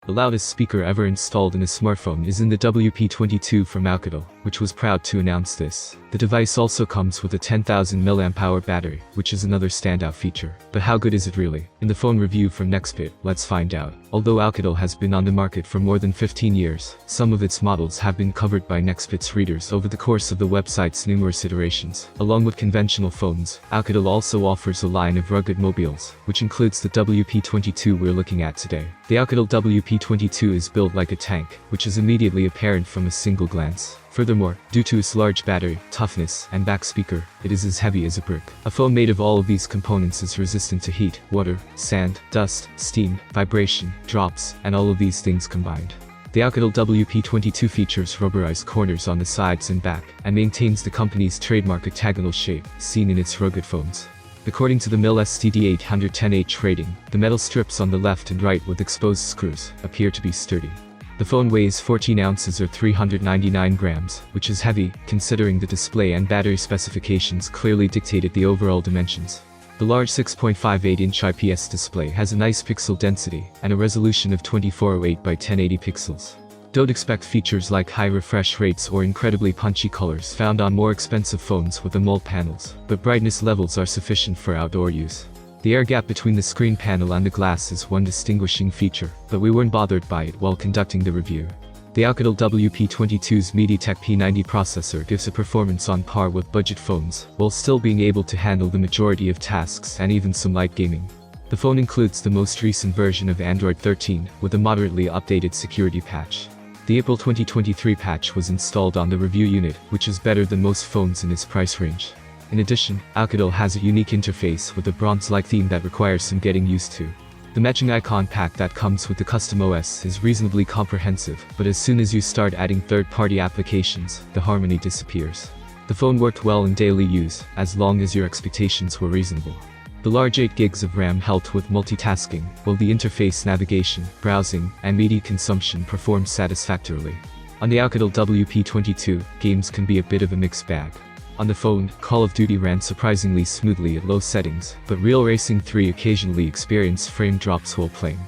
The loudest speaker ever installed in a smartphone is in the WP22 from Oukitel, which was proud to announce this. The device also comes with a 10,000 mAh battery, which is another standout feature. But how good is it really? In the phone review from Nextbit, let's find out. Although Oukitel has been on the market for more than 15 years, some of its models have been covered by Nextbit's readers over the course of the website's numerous iterations. Along with conventional phones, Oukitel also offers a line of rugged mobiles, which includes the WP22 we're looking at today. The Oukitel WP22 is built like a tank, which is immediately apparent from a single glance. Furthermore, due to its large battery, toughness, and back speaker, it is as heavy as a brick. A phone made of all of these components is resistant to heat, water, sand, dust, steam, vibration, drops, and all of these things combined. The Oukitel WP22 features rubberized corners on the sides and back, and maintains the company's trademark octagonal shape, seen in its rugged phones. According to the MIL-STD-810H rating, the metal strips on the left and right with exposed screws appear to be sturdy. The phone weighs 14 ounces or 399 grams, which is heavy, considering the display and battery specifications clearly dictated the overall dimensions. The large 6.58-inch IPS display has a nice pixel density and a resolution of 2408 by 1080 pixels. Don't expect features like high refresh rates or incredibly punchy colors found on more expensive phones with AMOLED panels, but brightness levels are sufficient for outdoor use. The air gap between the screen panel and the glass is one distinguishing feature, but we weren't bothered by it while conducting the review. The Oukitel WP22's MediaTek P90 processor gives a performance on par with budget phones, while still being able to handle the majority of tasks and even some light gaming. The phone includes the most recent version of Android 13, with a moderately updated security patch. The April 2023 patch was installed on the review unit, which is better than most phones in its price range. In addition, Oukitel has a unique interface with a bronze-like theme that requires some getting used to. The matching icon pack that comes with the custom OS is reasonably comprehensive, but as soon as you start adding third-party applications, the harmony disappears. The phone worked well in daily use, as long as your expectations were reasonable. The large 8 gigs of RAM helped with multitasking, while the interface navigation, browsing, and media consumption performed satisfactorily. On the Oukitel WP22, games can be a bit of a mixed bag. On the phone, Call of Duty ran surprisingly smoothly at low settings, but Real Racing 3 occasionally experienced frame drops while playing.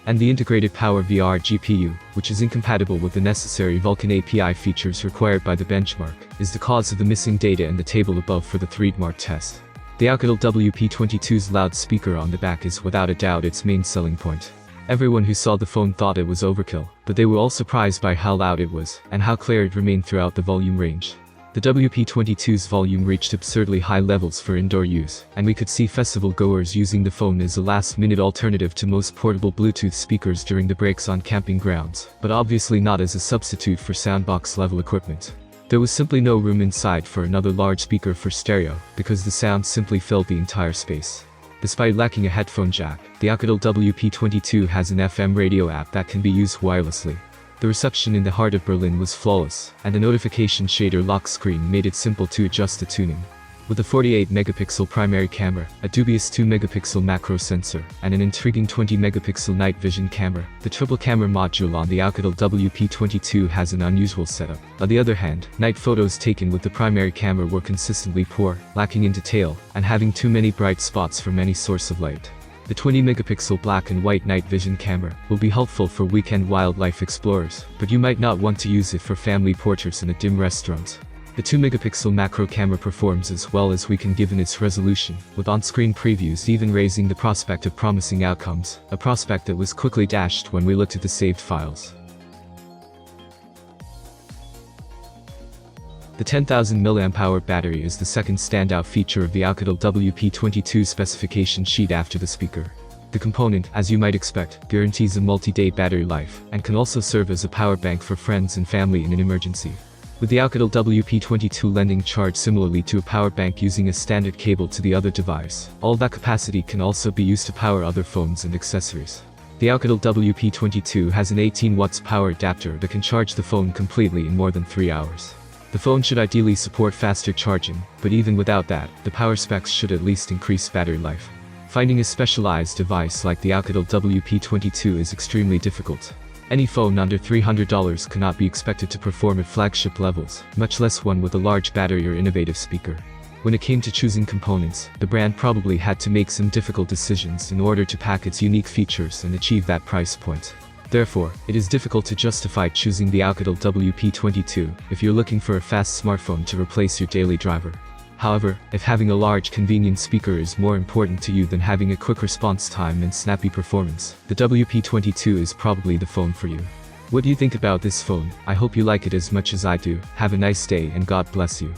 And the integrated Power VR GPU, which is incompatible with the necessary Vulkan API features required by the benchmark, is the cause of the missing data in the table above for the 3D test. The Oukitel WP22's loudspeaker on the back is without a doubt its main selling point. Everyone who saw the phone thought it was overkill, but they were all surprised by how loud it was, and how clear it remained throughout the volume range. The WP22's volume reached absurdly high levels for indoor use, and we could see festival-goers using the phone as a last-minute alternative to most portable Bluetooth speakers during the breaks on camping grounds, but obviously not as a substitute for soundbox-level equipment. There was simply no room inside for another large speaker for stereo, because the sound simply filled the entire space. Despite lacking a headphone jack, the Oukitel WP22 has an FM radio app that can be used wirelessly. The reception in the heart of Berlin was flawless, and the notification shader lock screen made it simple to adjust the tuning. With a 48-megapixel primary camera, a dubious 2-megapixel macro sensor, and an intriguing 20-megapixel night vision camera, the triple camera module on the Oukitel WP22 has an unusual setup. On the other hand, night photos taken with the primary camera were consistently poor, lacking in detail, and having too many bright spots from any source of light. The 20-megapixel black and white night vision camera will be helpful for weekend wildlife explorers, but you might not want to use it for family portraits in a dim restaurant. The 2-megapixel macro camera performs as well as we can given its resolution, with on-screen previews even raising the prospect of promising outcomes, a prospect that was quickly dashed when we looked at the saved files. The 10,000 mAh battery is the second standout feature of the Oukitel WP22 specification sheet after the speaker. The component, as you might expect, guarantees a multi-day battery life, and can also serve as a power bank for friends and family in an emergency. With the Oukitel WP22 lending charge similarly to a power bank using a standard cable to the other device, all that capacity can also be used to power other phones and accessories. The Oukitel WP22 has an 18 watts power adapter that can charge the phone completely in more than 3 hours. The phone should ideally support faster charging, but even without that, the power specs should at least increase battery life. Finding a specialized device like the Oukitel WP22 is extremely difficult. Any phone under $300 cannot be expected to perform at flagship levels, much less one with a large battery or innovative speaker. When it came to choosing components, the brand probably had to make some difficult decisions in order to pack its unique features and achieve that price point. Therefore, it is difficult to justify choosing the Oukitel WP22 if you're looking for a fast smartphone to replace your daily driver. However, if having a large convenient speaker is more important to you than having a quick response time and snappy performance, the WP22 is probably the phone for you. What do you think about this phone? I hope you like it as much as I do. Have a nice day and God bless you.